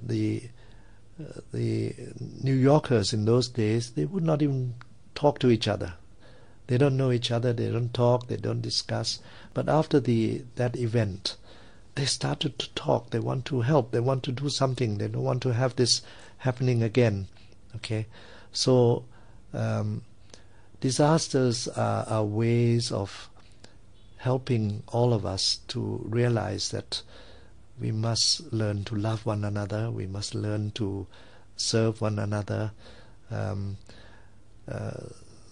the New Yorkers in those days, they would not even talk to each other. They don't know each other, they don't talk, they don't discuss. But after that event, they started to talk. They want to help, they want to do something, they don't want to have this happening again. Okay, so disasters are ways of helping all of us to realize that we must learn to love one another, we must learn to serve one another.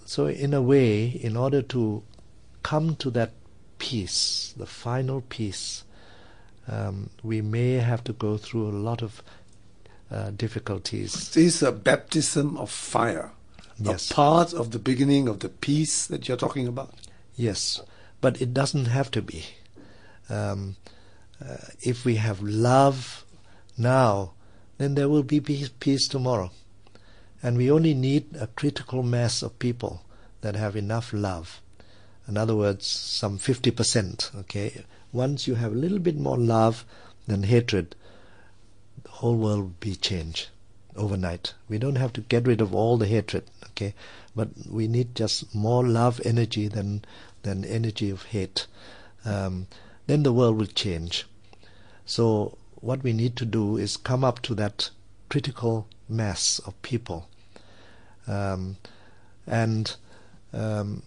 So in a way, in order to come to that peace, the final peace, we may have to go through a lot of difficulties. This is a baptism of fire, yes. A part of the beginning of the peace that you're talking about. Yes, but it doesn't have to be. If we have love now, then there will be peace tomorrow. And we only need a critical mass of people that have enough love. In other words, some 50%. Okay, once you have a little bit more love than hatred, the whole world will be changed overnight. We don't have to get rid of all the hatred. Okay, but we need just more love energy than energy of hate. Then the world will change. So what we need to do is come up to that critical mass of people. And in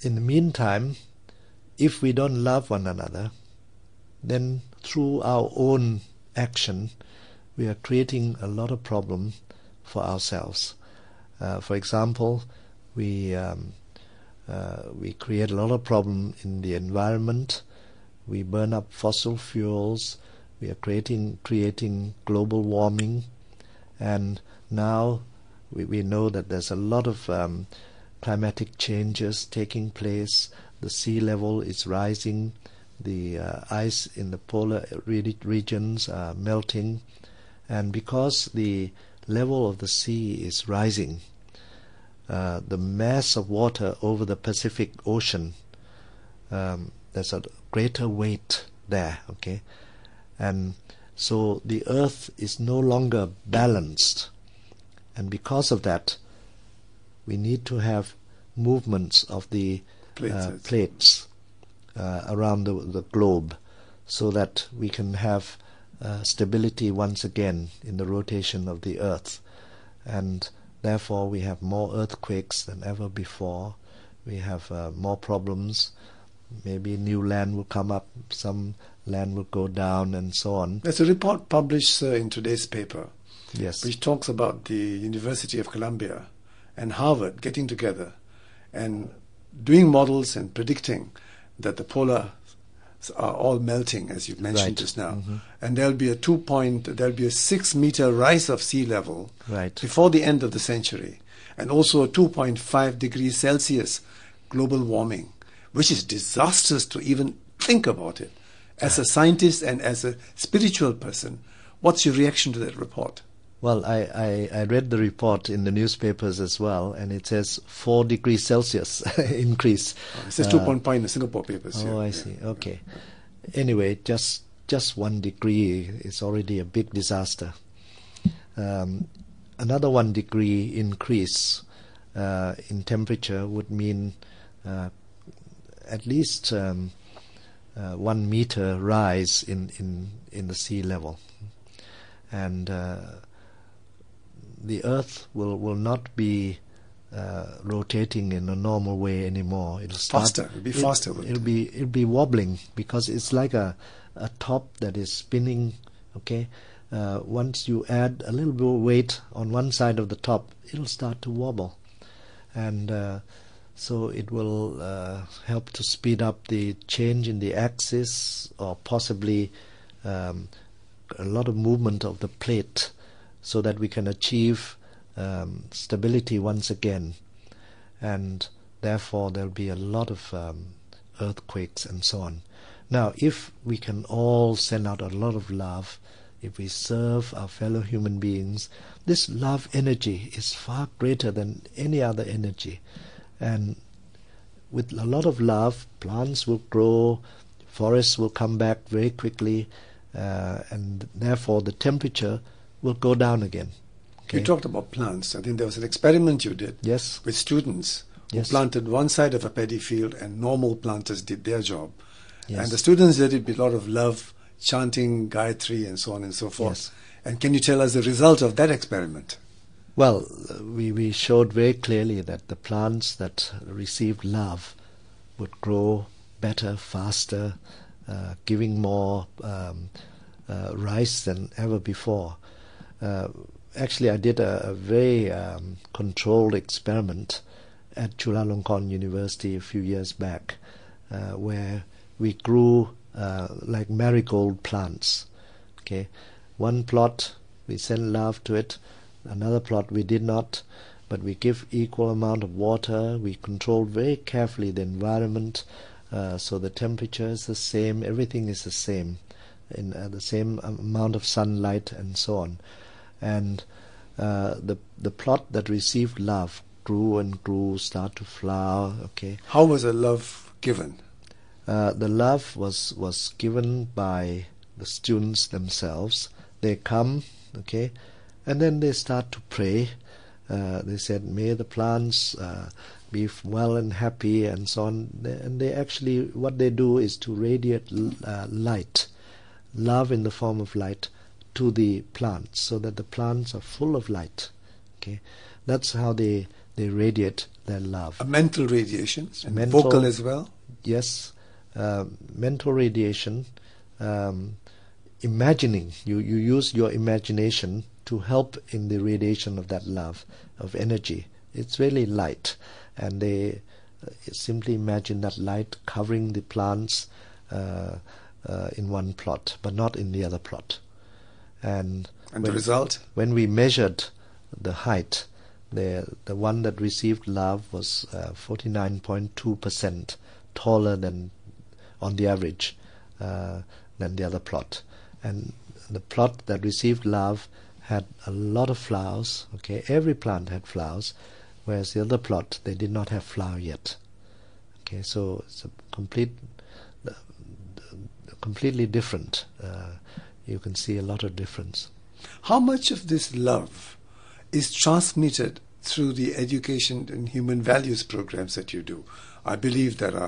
the meantime, if we don't love one another, then through our own action, we are creating a lot of problem for ourselves. For example, we create a lot of problem in the environment. We burn up fossil fuels. We are creating global warming, and now we know that there's a lot of climatic changes taking place. The sea level is rising. The ice in the polar regions are melting, and because the level of the sea is rising, the mass of water over the Pacific Ocean, there's a greater weight there. Okay, and so the earth is no longer balanced, and because of that we need to have movements of the plates around the globe, so that we can have stability once again in the rotation of the earth. And therefore we have more earthquakes than ever before. We have more problems. Maybe new land will come up, some land will go down, and so on. There's a report published in today's paper, yes, which talks about the University of Columbia and Harvard getting together and doing models and predicting that the polar are all melting, as you've mentioned right. just now, Mm-hmm. and there'll be a 6 meter rise of sea level right. before the end of the century, and also a 2.5 degrees Celsius global warming, which is disastrous to even think about it. As a scientist and as a spiritual person, what's your reaction to that report? Well, I read the report in the newspapers as well, and it says 4 degrees Celsius increase. It says 2.5 in the Singapore papers. Oh, I see. Okay. Anyway, just 1 degree is already a big disaster. Another 1 degree increase in temperature would mean at least 1 meter rise in the sea level, and the Earth will not be rotating in a normal way anymore. It'll be faster. It'll be wobbling, because it's like a top that is spinning. Okay, once you add a little bit of weight on one side of the top, it'll start to wobble, and so it will help to speed up the change in the axis, or possibly a lot of movement of the plate, so that we can achieve stability once again. And therefore there'll be a lot of earthquakes and so on. Now, if we can all send out a lot of love, if we serve our fellow human beings, this love energy is far greater than any other energy. And with a lot of love, plants will grow, forests will come back very quickly, and therefore the temperature will go down again. Okay? You talked about plants. I think there was an experiment you did Yes. with students who Yes. planted one side of a paddy field and normal planters did their job. Yes. And the students did it with a lot of love, chanting Gayatri and so on and so forth. Yes. And can you tell us the result of that experiment? Well, we showed very clearly that the plants that received love would grow better, faster, giving more rice than ever before. Actually, I did a very controlled experiment at Chulalongkorn University a few years back, where we grew like marigold plants. Okay, one plot we sent love to it, another plot we did not, but we give equal amount of water. We controlled very carefully the environment, so the temperature is the same, everything is the same, in the same amount of sunlight and so on. And the plot that received love grew and grew, start to flower. Okay. How was the love given? The love was given by the students themselves. They come, okay, and then they start to pray. They said, "May the plants be well and happy," and so on. And they actually, what they do is to radiate light, love in the form of light, to the plants, so that the plants are full of light. Okay, that's how they radiate their love. A mental radiation, and Mental- vocal as well. Yes, mental radiation, imagining. You use your imagination to help in the radiation of that love, of energy. It's really light, and they simply imagine that light covering the plants in one plot, but not in the other plot. And the result? When we measured the height, the one that received love was 49.2% taller than, on the average, than the other plot. And the plot that received love had a lot of flowers. Okay, every plant had flowers, whereas the other plot, they did not have flower yet. Okay, so it's a completely different. You can see a lot of difference. How much of this love is transmitted through the education and human values programs that you do? I believe there are